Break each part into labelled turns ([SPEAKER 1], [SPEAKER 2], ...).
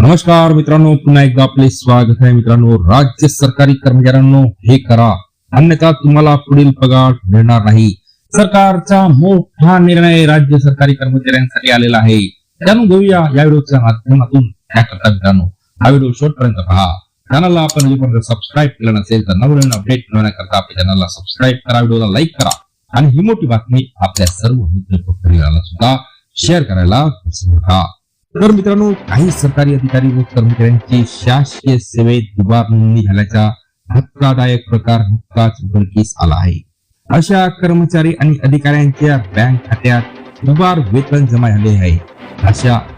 [SPEAKER 1] नमस्कार मित्रांनो, पुन्हा एकदा आपले स्वागत आहे. मित्रांनो, राज्य सरकारी कर्मचाऱ्यांनो हे करा, अन्यथा तुम्हाला पुढील पगार मिळणार नाही. सरकारचा मोठा निर्णय राज्य सरकारी कर्मचाऱ्यांसाठी आलेला आहे. जाणून घेऊया या व्हिडिओच्या माध्यमातून. त्याकरता मित्रांनो हा व्हिडिओ शेवटपर्यंत पहा. चॅनलला आपण अजूनपर्यंत सबस्क्राईब केलं नसेल तर नवीन अपडेट मिळवण्याकरता आपल्या चॅनलला सबस्क्राईब करा, व्हिडिओला लाईक करा आणि ही मोठी बातमी आपल्या सर्व मित्रपरिवाराला सुद्धा शेअर करायला विसरू नका. तर मित्रांनो, काही सरकारी अधिकारी व कर्मचाऱ्यांची शासकीय सेवेत दुबार नोंदणी झाल्याचा धक्कादायक प्रकार नुकताच उघडकीस आला आहे. अशा कर्मचारी आणि अधिकाऱ्यांच्या बँक खात्यात दुबार वेतन जमा झाले आहे.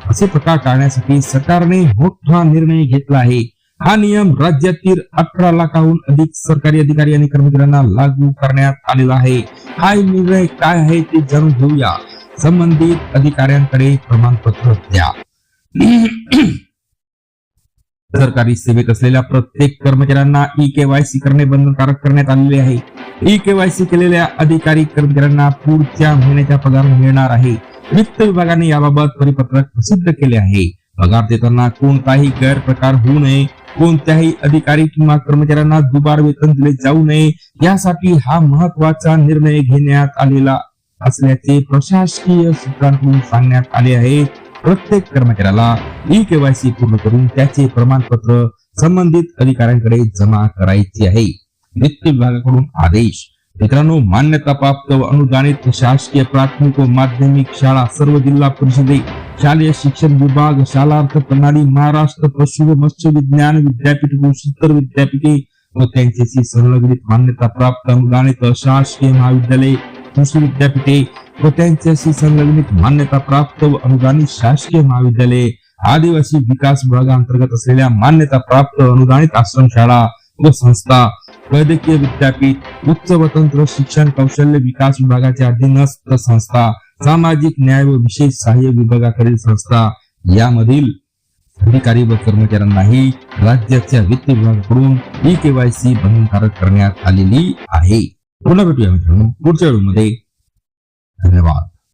[SPEAKER 1] असे प्रकार टाळण्यासाठी सरकारने मोठा निर्णय घेतला आहे. हा नियम राज्यातील 18 लाखाहून अधिक सरकारी अधिकारी आणि कर्मचाऱ्यांना लागू करण्यात आलेला आहे. हा निर्णय काय आहे ते जाणून घेऊया. संबंधित अधिकाऱ्यांकडे प्रमाणपत्र द्या. सरकारी सेवेत असलेल्या प्रत्येक कर्मचाऱ्यांना ई-केवायसी करणे बंधनकारक करण्यात आलेले आहे. ई-केवायसी केलेल्या अधिकारी कर्मचाऱ्यांना पुढच्या महिन्याचा पगार मिळणार आहे. वित्त विभागाने याबाबत परिपत्रक प्रसिद्ध केले आहे. पगार देताना कोणताही गैरप्रकार होऊ नये, कोणत्याही अधिकारी किंवा कर्मचाऱ्यांना दुबार वेतन दिले जाऊ नये, यासाठी हा महत्वाचा निर्णय घेण्यात आलेला असल्याचे प्रशासकीय सूत्रांकडून सांगण्यात आले आहे. प्रत्येक कर्मचाऱ्याला ई-केवायसी पूर्ण करून त्याचे प्रमाणपत्र संबंधित अधिकाऱ्यांकडे जमा करायचे आहे. वित्त विभागाकडून आदेश. मित्रांनो, मान्यताप्राप्त व अनुदानित शासकीय प्राथमिक व माध्यमिक शाळा, सर्व जिल्हा परिषदे, शालेय शिक्षण विभाग, शालार्थ प्रणाली, महाराष्ट्र पशु व मत्स्य विज्ञान विद्यापीठ, कृषीतर विद्यापीठे व त्यांच्याशी संलग्नित मान्यताप्राप्त अनुदानित शासकीय महाविद्यालय, कृषी विद्यापीठे व त्यांच्याशी संलग्नित मान्यता प्राप्त व अनुदानित शासकीय महाविद्यालय, आदिवासी विकास विभागांतर्गत असलेल्या मान्यता प्राप्त अनुदानित आश्रमशाळा व संस्था, वैद्यकीय विद्यापीठ, उच्च व तंत्र शिक्षण कौशल्य विकास विभागाच्या अधीनस्थ संस्था, सामाजिक न्याय व विशेष सहाय्य विभागाकडील संस्था यामधील अधिकारी व कर्मचाऱ्यांनाही राज्याच्या वित्त विभागाकडून ई-केवायसी बंधनकारक करण्यात आलेली आहे. पुन्हा भेटूया मित्रांनो पुढच्या व्हिडिओमध्ये. धन्यवाद.